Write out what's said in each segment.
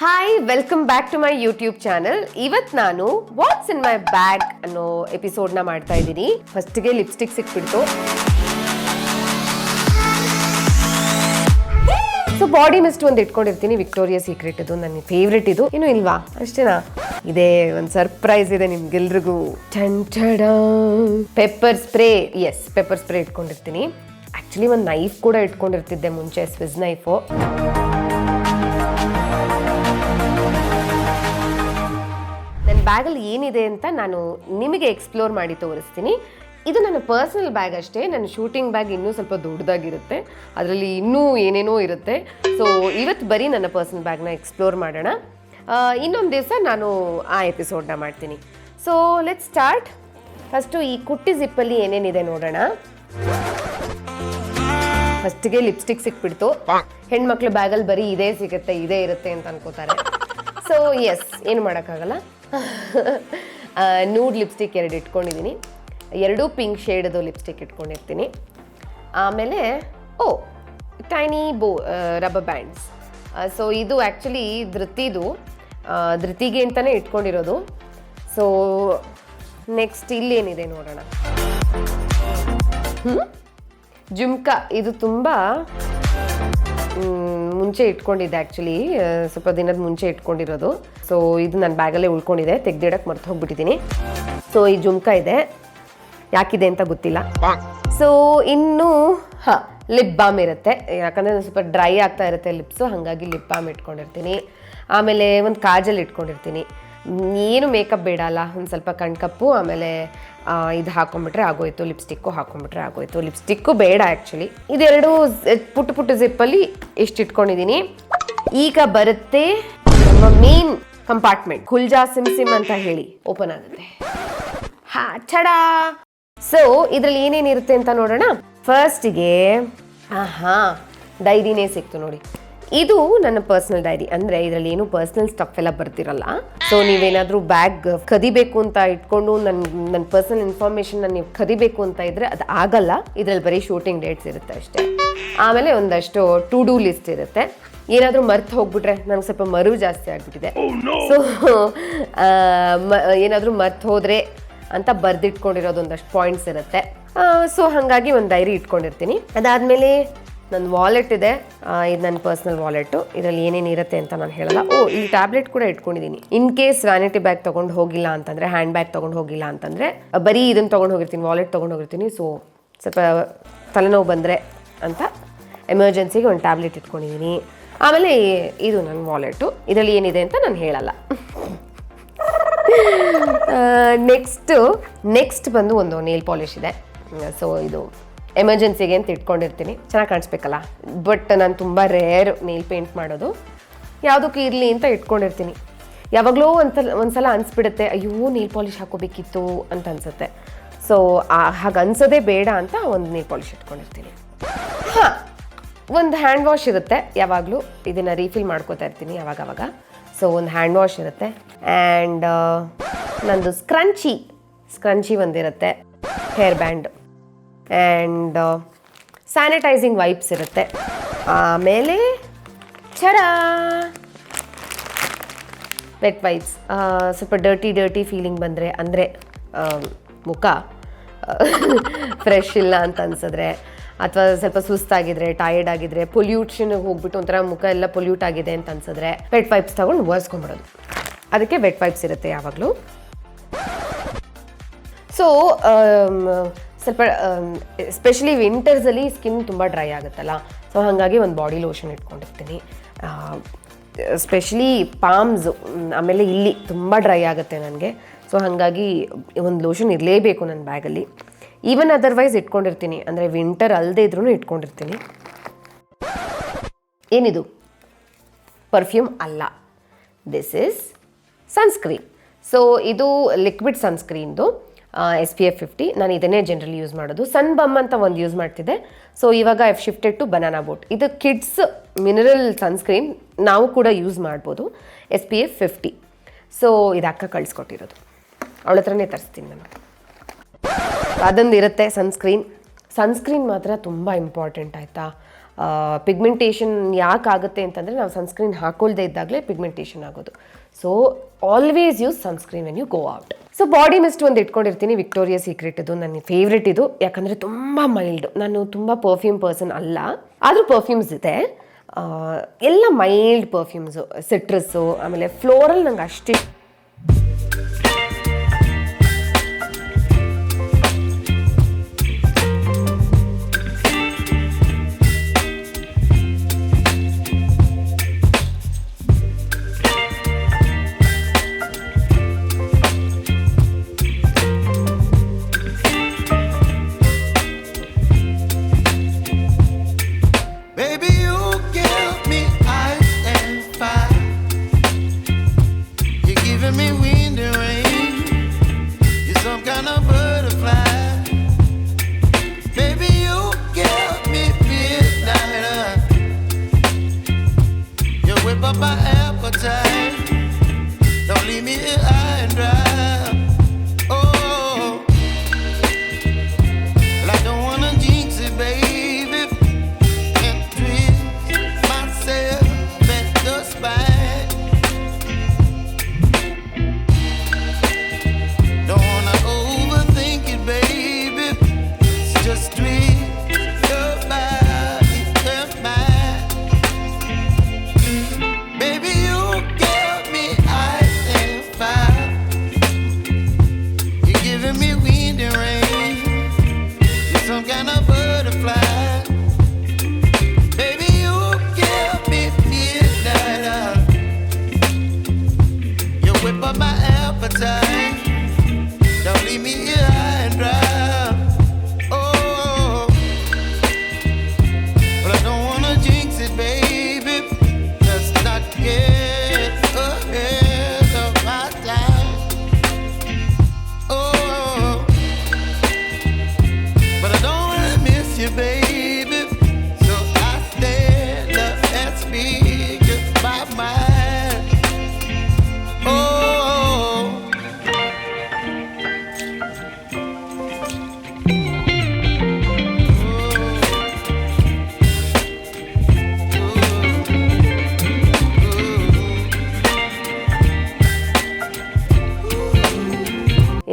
Hi welcome back to my YouTube channel. ಇವತ್ತು ನಾನು what's ಇನ್ ಮೈ bag ಅನ್ನೋ ಎಪಿಸೋಡ್ನ ಮಾಡ್ತಾ ಇದ್ದೀನಿ. ಫಸ್ಟ್ಗೆ ಲಿಪ್ಸ್ಟಿಕ್ ಸಿಕ್ಬಿಡ್ತು. ಸೊ ಬಾಡಿ ಮಿಸ್ಟ್ ಒಂದು ಇಟ್ಕೊಂಡಿರ್ತೀನಿ, ವಿಕ್ಟೋರಿಯಾ ಸೀಕ್ರೆಟ್. ಇದು ನನ್ನ ಫೇವ್ರೆಟ್. ಇದು ಇನ್ನೂ ಇಲ್ವಾ? ಅಷ್ಟೇನಾ? ಇದೇ ಒಂದು ಸರ್ಪ್ರೈಸ್ ಇದೆ ನಿಮ್ಗೆಲ್ರಿಗೂ. Pepper spray. Yes, pepper spray ಇಟ್ಕೊಂಡಿರ್ತೀನಿ. ಆ್ಯಕ್ಚುಲಿ ಒಂದು ನೈಫ್ ಕೂಡ ಇಟ್ಕೊಂಡಿರ್ತಿದ್ದೆ ಮುಂಚೆ, ಸ್ವಿಸ್ ನೈಫು. ನನ್ನ ಬ್ಯಾಗಲ್ಲಿ ಏನಿದೆ ಅಂತ ನಾನು ನಿಮಗೆ ಎಕ್ಸ್ಪ್ಲೋರ್ ಮಾಡಿ ತೋರಿಸ್ತೀನಿ. ಇದು ನನ್ನ ಪರ್ಸನಲ್ ಬ್ಯಾಗ್ ಅಷ್ಟೇ. ನನ್ನ ಶೂಟಿಂಗ್ ಬ್ಯಾಗ್ ಇನ್ನೂ ಸ್ವಲ್ಪ ದೊಡ್ಡದಾಗಿರುತ್ತೆ, ಅದರಲ್ಲಿ ಇನ್ನೂ ಏನೇನೋ ಇರುತ್ತೆ. ಸೊ ಇವತ್ತು ಬರೀ ನನ್ನ ಪರ್ಸನಲ್ ಬ್ಯಾಗ್ನ ಎಕ್ಸ್ಪ್ಲೋರ್ ಮಾಡೋಣ. ಇನ್ನೊಂದು ದಿವಸ ನಾನು ಆ ಎಪಿಸೋಡ್ನ ಮಾಡ್ತೀನಿ. So let's start. ಫಸ್ಟು ಈ ಕುಟ್ಟಿ ಜಿಪ್ಪಲ್ಲಿ ಏನೇನಿದೆ ನೋಡೋಣ. ಫಸ್ಟಿಗೆ ಲಿಪ್ಸ್ಟಿಕ್ ಸಿಕ್ಬಿಡ್ತು. ಹೆಣ್ಮಕ್ಳು ಬ್ಯಾಗಲ್ಲಿ ಬರೀ ಇದೇ ಸಿಗುತ್ತೆ, ಇದೇ ಇರುತ್ತೆ ಅಂತ ಅನ್ಕೋತಾರೆ. ಸೊ ಎಸ್, ಏನು ಮಾಡೋಕ್ಕಾಗಲ್ಲ. ನೂಡ್ ಲಿಪ್ಸ್ಟಿಕ್ 2 ಇಟ್ಕೊಂಡಿದ್ದೀನಿ. 2 ಪಿಂಕ್ ಶೇಡದು ಲಿಪ್ಸ್ಟಿಕ್ ಇಟ್ಕೊಂಡಿರ್ತೀನಿ. ಆಮೇಲೆ ಟೈನಿ ರಬ್ಬರ್ ಬ್ಯಾಂಡ್ಸ್. ಸೊ ಇದು ಆ್ಯಕ್ಚುಲಿ ಧೃತಿಗೆ ಅಂತಲೇ ಇಟ್ಕೊಂಡಿರೋದು. ಸೊ ನೆಕ್ಸ್ಟ್ ಇಲ್ಲೇನಿದೆ ನೋಡೋಣ. ಜುಮ್ಕಾ. ಇದು ತುಂಬ ಮುಂಚೆ ಇಟ್ಕೊಂಡಿದ್ದೆ, ಆ್ಯಕ್ಚುಲಿ ಸ್ವಲ್ಪ ದಿನದ ಮುಂಚೆ ಇಟ್ಕೊಂಡಿರೋದು. ಸೊ ಇದು ನನ್ನ ಬ್ಯಾಗಲ್ಲೇ ಉಳ್ಕೊಂಡಿದೆ, ತೆಗ್ದಿಡಕ್ಕೆ ಮರ್ತು ಹೋಗ್ಬಿಟ್ಟಿದ್ದೀನಿ. ಸೊ ಈ ಜುಮ್ಕಾ ಇದೆ, ಯಾಕಿದೆ ಅಂತ ಗೊತ್ತಿಲ್ಲ. ಸೊ ಇನ್ನು ಲಿಪ್ ಬಾಮ್ ಇರುತ್ತೆ, ಯಾಕಂದರೆ ಸ್ವಲ್ಪ ಡ್ರೈ ಆಗ್ತಾ ಇರುತ್ತೆ ಲಿಪ್ಸು, ಹಾಗಾಗಿ ಲಿಪ್ ಬಾಮ್ ಇಟ್ಕೊಂಡಿರ್ತೀನಿ. ಆಮೇಲೆ ಒಂದು ಕಾಜಲ್ ಇಟ್ಕೊಂಡಿರ್ತೀನಿ. ಏನು ಮೇಕಪ್ ಬೇಡ ಅಲ್ಲ, ಒಂದು ಸ್ವಲ್ಪ ಕಣ್ಕಪ್ಪು, ಆಮೇಲೆ ಇದು ಹಾಕೊಂಡ್ಬಿಟ್ರೆ ಆಗೋಯ್ತು. ಲಿಪ್ಸ್ಟಿಕ್ಕು ಹಾಕೊಂಡ್ಬಿಟ್ರೆ ಆಗೋಯ್ತು. ಲಿಪ್ಸ್ಟಿಕ್ಕು ಬೇಡ ಆ್ಯಕ್ಚುಲಿ. ಇದೆರಡು ಪುಟ್ಟ ಜಿಪ್ಪಲ್ಲಿ ಎಷ್ಟು ಇಟ್ಕೊಂಡಿದ್ದೀನಿ. ಈಗ ಬರುತ್ತೆ ನಮ್ಮ ಮೇನ್ ಕಂಪಾರ್ಟ್ಮೆಂಟ್. ಖುಲ್ಜಾ ಸಿಮ್ ಅಂತ ಹೇಳಿ ಓಪನ್ ಆಗುತ್ತೆ. ಚಡಾ. ಸೊ ಇದರಲ್ಲಿ ಏನೇನಿರುತ್ತೆ ಅಂತ ನೋಡೋಣ. ಫಸ್ಟಿಗೆ ಡೈರಿನೇ ಸಿಕ್ತು ನೋಡಿ. ಇದು ನನ್ನ ಪರ್ಸ್ನಲ್ ಡೈರಿ. ಅಂದರೆ ಇದರಲ್ಲಿ ಏನು ಪರ್ಸ್ನಲ್ ಸ್ಟಫ್ ಎಲ್ಲ ಬರ್ತಿರಲ್ಲ. ಸೊ ನೀವೇನಾದರೂ ಬ್ಯಾಗ್ ಕದಿಬೇಕು ಅಂತ ಇಟ್ಕೊಂಡು ನನ್ನ ಪರ್ಸ್ನಲ್ ಇನ್ಫಾರ್ಮೇಷನ್ನ ನೀವು ಕದಿಬೇಕು ಅಂತ ಇದ್ರೆ ಅದು ಆಗಲ್ಲ. ಇದರಲ್ಲಿ ಬರೀ ಶೂಟಿಂಗ್ ಡೇಟ್ಸ್ ಇರುತ್ತೆ ಅಷ್ಟೇ. ಆಮೇಲೆ ಒಂದಷ್ಟು ಟು ಡೂ ಲಿಸ್ಟ್ ಇರುತ್ತೆ. ಏನಾದರೂ ಮರ್ತು ಹೋಗ್ಬಿಟ್ರೆ, ನನಗೆ ಸ್ವಲ್ಪ ಮರು ಜಾಸ್ತಿ ಆಗಿಬಿಟ್ಟಿದೆ. ಸೊ ಏನಾದರೂ ಮರ್ತು ಹೋದರೆ ಅಂತ ಬರೆದಿಟ್ಕೊಂಡಿರೋದು ಒಂದಷ್ಟು ಪಾಯಿಂಟ್ಸ್ ಇರುತ್ತೆ. ಸೊ ಹಾಗಾಗಿ ಒಂದು ಡೈರಿ ಇಟ್ಕೊಂಡಿರ್ತೀನಿ. ಅದಾದಮೇಲೆ ನನ್ನ ವಾಲೆಟ್ ಇದೆ. ಇದು ನನ್ನ ಪರ್ಸ್ನಲ್ ವಾಲೆಟು. ಇದರಲ್ಲಿ ಏನೇನು ಇರುತ್ತೆ ಅಂತ ನಾನು ಹೇಳಲ್ಲ. ಇಲ್ಲಿ ಟ್ಯಾಬ್ಲೆಟ್ ಕೂಡ ಇಟ್ಕೊಂಡಿದ್ದೀನಿ. ಇನ್ ಕೇಸ್ ವ್ಯಾನಿಟಿ ಬ್ಯಾಗ್ ತೊಗೊಂಡು ಹೋಗಿಲ್ಲ ಅಂತಂದರೆ, ಹ್ಯಾಂಡ್ ಬ್ಯಾಗ್ ತೊಗೊಂಡು ಹೋಗಿಲ್ಲ ಅಂತಂದರೆ, ಬರೀ ಇದನ್ನು ತೊಗೊಂಡು ಹೋಗಿರ್ತೀನಿ, ವಾಲೆಟ್ ತೊಗೊಂಡು ಹೋಗಿರ್ತೀನಿ. ಸೊ ಸ್ವಲ್ಪ ತಲೆನೋವು ಬಂದರೆ ಅಂತ ಎಮರ್ಜೆನ್ಸಿಗೆ ಒಂದು ಟ್ಯಾಬ್ಲೆಟ್ ಇಟ್ಕೊಂಡಿದ್ದೀನಿ. ಆಮೇಲೆ ಇದು ನನ್ನ ವಾಲೆಟು. ಇದರಲ್ಲಿ ಏನಿದೆ ಅಂತ ನಾನು ಹೇಳಲ್ಲ. ನೆಕ್ಸ್ಟ್ ಬಂದು ಒಂದು ನೇಲ್ ಪಾಲಿಶ್ ಇದೆ. ಸೊ ಇದು ಎಮರ್ಜೆನ್ಸಿಗೆ ಅಂತ ಇಟ್ಕೊಂಡಿರ್ತೀನಿ, ಚೆನ್ನಾಗಿ ಕಾಣಿಸ್ಬೇಕಲ್ಲ. ಬಟ್ ನಾನು ತುಂಬ ರೇರ್ ನೇಲ್ ಪೇಂಟ್ ಮಾಡೋದು, ಯಾವುದಕ್ಕೂ ಇರಲಿ ಅಂತ ಇಟ್ಕೊಂಡಿರ್ತೀನಿ. ಯಾವಾಗಲೂ ಒಂದ್ಸಲ ಅನಿಸ್ಬಿಡುತ್ತೆ, ಅಯ್ಯೋ ನೇಲ್ ಪಾಲಿಶ್ ಹಾಕೋಬೇಕಿತ್ತು ಅಂತ ಅನಿಸುತ್ತೆ. ಸೊ ಹಾಗೆ ಅನ್ಸೋದೇ ಬೇಡ ಅಂತ ಒಂದು ನೇಲ್ ಪಾಲಿಶ್ ಇಟ್ಕೊಂಡಿರ್ತೀನಿ. ಒಂದು ಹ್ಯಾಂಡ್ ವಾಶ್ ಇರುತ್ತೆ ಯಾವಾಗಲೂ. ಇದನ್ನು ರೀಫಿಲ್ ಮಾಡ್ಕೋತಾ ಇರ್ತೀನಿ ಯಾವಾಗವಾಗ. ಸೊ ಒಂದು ಹ್ಯಾಂಡ್ ವಾಶ್ ಇರುತ್ತೆ. ಆ್ಯಂಡ್ ನಂದು ಸ್ಕ್ರಂಚಿ ಒಂದಿರುತ್ತೆ, hair band. And sanitising wipes ಇರುತ್ತೆ. ಆಮೇಲೆ ವೆಟ್ ವೈಪ್ಸ್. ಸ್ವಲ್ಪ ಡರ್ಟಿ ಫೀಲಿಂಗ್ ಬಂದರೆ, ಅಂದರೆ ಮುಖ ಫ್ರೆಶ್ ಇಲ್ಲ ಅಂತ ಅನ್ಸಿದ್ರೆ, ಅಥವಾ ಸ್ವಲ್ಪ ಸುಸ್ತಾಗಿದ್ರೆ, ಟಯರ್ಡ್ ಆಗಿದ್ರೆ, ಪೊಲ್ಯೂಷನ್ಗೆ ಹೋಗ್ಬಿಟ್ಟು ಒಂಥರ ಮುಖ ಎಲ್ಲ ಪೊಲ್ಯೂಟ್ ಆಗಿದೆ ಅಂತ ಅನ್ಸಿದ್ರೆ ವೆಟ್ ವೈಪ್ಸ್ ತಗೊಂಡು ಒರೆಸ್ಕೊಂಡ್ಬಿಡೋದು. ಅದಕ್ಕೆ ವೆಟ್ ವೈಪ್ಸ್ ಇರುತ್ತೆ ಯಾವಾಗಲೂ. ಸೊ ಸ್ವಲ್ಪ ಎಸ್ಪೆಷಲಿ ವಿಂಟರ್ಸಲ್ಲಿ ಸ್ಕಿನ್ ತುಂಬ ಡ್ರೈ ಆಗುತ್ತಲ್ಲ. ಸೊ ಹಾಗಾಗಿ ಒಂದು ಬಾಡಿ ಲೋಷನ್ ಇಟ್ಕೊಂಡಿರ್ತೀನಿ. ಸ್ಪೆಷಲಿ ಪಾಮ್ಸು, ಆಮೇಲೆ ಇಲ್ಲಿ ತುಂಬ ಡ್ರೈ ಆಗುತ್ತೆ ನನಗೆ. ಸೊ ಹಾಗಾಗಿ ಒಂದು ಲೋಷನ್ ಇರಲೇಬೇಕು ನನ್ನ ಬ್ಯಾಗಲ್ಲಿ. ಈವನ್ ಅದರ್ವೈಸ್ ಇಟ್ಕೊಂಡಿರ್ತೀನಿ, ಅಂದರೆ ವಿಂಟರ್ ಅಲ್ಲದೆ ಇದ್ರೂ ಇಟ್ಕೊಂಡಿರ್ತೀನಿ. ಏನಿದು? ಪರ್ಫ್ಯೂಮ್ ಅಲ್ಲ, ದಿಸ್ ಈಸ್ ಸನ್ಸ್ಕ್ರೀನ್. ಸೊ ಇದು ಲಿಕ್ವಿಡ್ ಸನ್ಸ್ಕ್ರೀನ್ದು, SPF 50. ನಾನು ಇದನ್ನೇ ಜನರಲಿ ಯೂಸ್ ಮಾಡೋದು. ಸನ್ ಬಮ್ ಅಂತ ಒಂದು ಯೂಸ್ ಮಾಡ್ತಿದ್ದೆ. ಸೊ ಇವಾಗ I've shifted to banana boat. ಇದು ಕಿಡ್ಸ್ ಮಿನರಲ್ ಸನ್ಸ್ಕ್ರೀನ್, ನಾವು ಕೂಡ ಯೂಸ್ ಮಾಡ್ಬೋದು. SPF 50. ಸೊ ಇದು ಅಕ್ಕ ಕಳಿಸ್ಕೊಟ್ಟಿರೋದು, ಅವಳ ಹತ್ರನೇ ತರಿಸ್ತೀನಿ ನಾನು. ಅದೊಂದು ಇರುತ್ತೆ ಸನ್ಸ್ಕ್ರೀನ್ ಮಾತ್ರ ತುಂಬ ಇಂಪಾರ್ಟೆಂಟ್ ಆಯಿತಾ. ಪಿಗ್ಮೆಂಟೇಷನ್ ಯಾಕೆ ಆಗುತ್ತೆ ಅಂತಂದರೆ ನಾವು ಸನ್ಸ್ಕ್ರೀನ್ ಹಾಕೊಳ್ದೇ ಇದ್ದಾಗಲೇ ಪಿಗ್ಮೆಂಟೇಷನ್ ಆಗೋದು. So always use sunscreen when you go out. So body mist ಒಂದು ಇಟ್ಕೊಂಡಿರ್ತೀನಿ, ವಿಕ್ಟೋರಿಯಾ ಸೀಕ್ರೆಟ್ ಇದು ನನ್ನ ಫೇವ್ರೆಟ್ ಇದು, ಯಾಕಂದರೆ ತುಂಬ ಮೈಲ್ಡ್. ನಾನು ತುಂಬ ಪರ್ಫ್ಯೂಮ್ ಪರ್ಸನ್ ಅಲ್ಲ, ಆದರೂ ಪರ್ಫ್ಯೂಮ್ಸ್ ಇದೆ, ಎಲ್ಲ ಮೈಲ್ಡ್ ಪರ್ಫ್ಯೂಮ್ಸು, ಸಿಟ್ರಸ್ಸು, ಆಮೇಲೆ ಫ್ಲೋರಲ್ ನಂಗೆ ಅಷ್ಟೇ.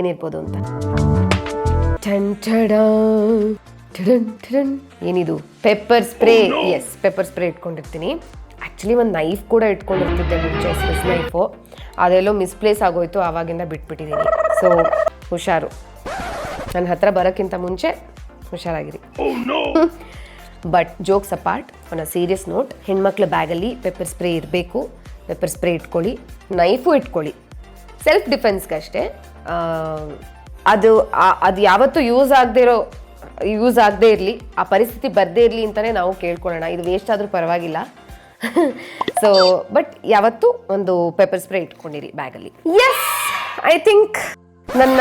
ಏನಿರ್ಬೋದು ಅಂತ. ಏನಿದು? Pepper spray. Yes, pepper spray ಇಟ್ಕೊಂಡಿರ್ತೀನಿ. ಆ್ಯಕ್ಚುಲಿ ಒಂದು ನೈಫ್ ಕೂಡ ಇಟ್ಕೊಂಡಿರ್ತಿದ್ದೆ ಮುಂಚೆ, ಸ್ವಿಸ್ ನೈಫು, ಅದೆಲ್ಲೋ ಮಿಸ್ಪ್ಲೇಸ್ ಆಗೋಯ್ತು, ಆವಾಗಿಂದ ಬಿಟ್ಬಿಟ್ಟಿದ್ದೀನಿ. ಸೊ ಹುಷಾರು, ನನ್ನ ಹತ್ರ ಬರೋಕ್ಕಿಂತ ಮುಂಚೆ ಹುಷಾರಾಗಿರಿ. But jokes apart, on a serious note, ಹೆಣ್ಮಕ್ಳ ಬ್ಯಾಗಲ್ಲಿ ಪೆಪ್ಪರ್ ಸ್ಪ್ರೇ ಇರಬೇಕು. ಪೆಪ್ಪರ್ ಸ್ಪ್ರೇ ಇಟ್ಕೊಳ್ಳಿ, ನೈಫು ಇಟ್ಕೊಳ್ಳಿ, ಸೆಲ್ಫ್ ಡಿಫೆನ್ಸ್ಗೆ ಅಷ್ಟೇ. ಅದು ಯಾವತ್ತೂ ಯೂಸ್ ಆಗದೆ ಇರಲಿ, ಆ ಪರಿಸ್ಥಿತಿ ಬರದೇ ಇರಲಿ ಅಂತಲೇ ನಾವು ಕೇಳ್ಕೊಳ್ಳೋಣ. ಇದು ವೇಸ್ಟ್ ಆದರೂ ಪರವಾಗಿಲ್ಲ. ಸೊ ಬಟ್ ಯಾವತ್ತೂ ಒಂದು ಪೆಪ್ಪರ್ ಸ್ಪ್ರೇ ಇಟ್ಕೊಂಡಿರಿ ಬ್ಯಾಗಲ್ಲಿ. ಎಸ್, ಐ ಥಿಂಕ್ ನನ್ನ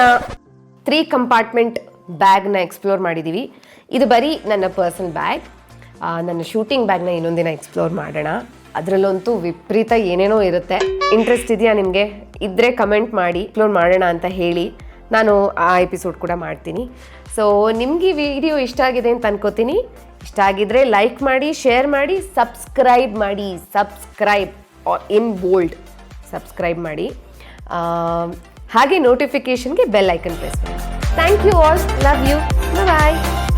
3 ಕಂಪಾರ್ಟ್ಮೆಂಟ್ ಬ್ಯಾಗ್ನ ಎಕ್ಸ್ಪ್ಲೋರ್ ಮಾಡಿದ್ದೀವಿ. ಇದು ಬರೀ ನನ್ನ ಪರ್ಸನಲ್ ಬ್ಯಾಗ್. ನನ್ನ ಶೂಟಿಂಗ್ ಬ್ಯಾಗ್ನ ಇನ್ನೊಂದಿನ ಎಕ್ಸ್ಪ್ಲೋರ್ ಮಾಡೋಣ. ಅದರಲ್ಲಂತೂ ವಿಪರೀತ ಏನೇನೋ ಇರುತ್ತೆ. ಇಂಟ್ರೆಸ್ಟ್ ಇದೆಯಾ ನಿಮಗೆ? ಇದ್ದರೆ ಕಮೆಂಟ್ ಮಾಡಿ, ಎಕ್ಸ್ಪ್ಲೋರ್ ಮಾಡೋಣ ಅಂತ ಹೇಳಿ. ನಾನು ಆ ಎಪಿಸೋಡ್ ಕೂಡ ಮಾಡ್ತೀನಿ. ಸೊ ನಿಮಗೆ ವಿಡಿಯೋ ಇಷ್ಟ ಆಗಿದೆ ಅಂತ ಅನ್ಕೋತೀನಿ. ಇಷ್ಟ ಆಗಿದ್ರೆ ಲೈಕ್ ಮಾಡಿ, ಶೇರ್ ಮಾಡಿ, ಸಬ್ಸ್ಕ್ರೈಬ್ ಇನ್ ಬೋಲ್ಡ್ ಸಬ್ಸ್ಕ್ರೈಬ್ ಮಾಡಿ. ಹಾಗೆ ನೋಟಿಫಿಕೇಷನ್ಗೆ ಬೆಲ್ ಐಕನ್ ಪ್ರೆಸ್ ಮಾಡಿ. Thank you all, love you, bye.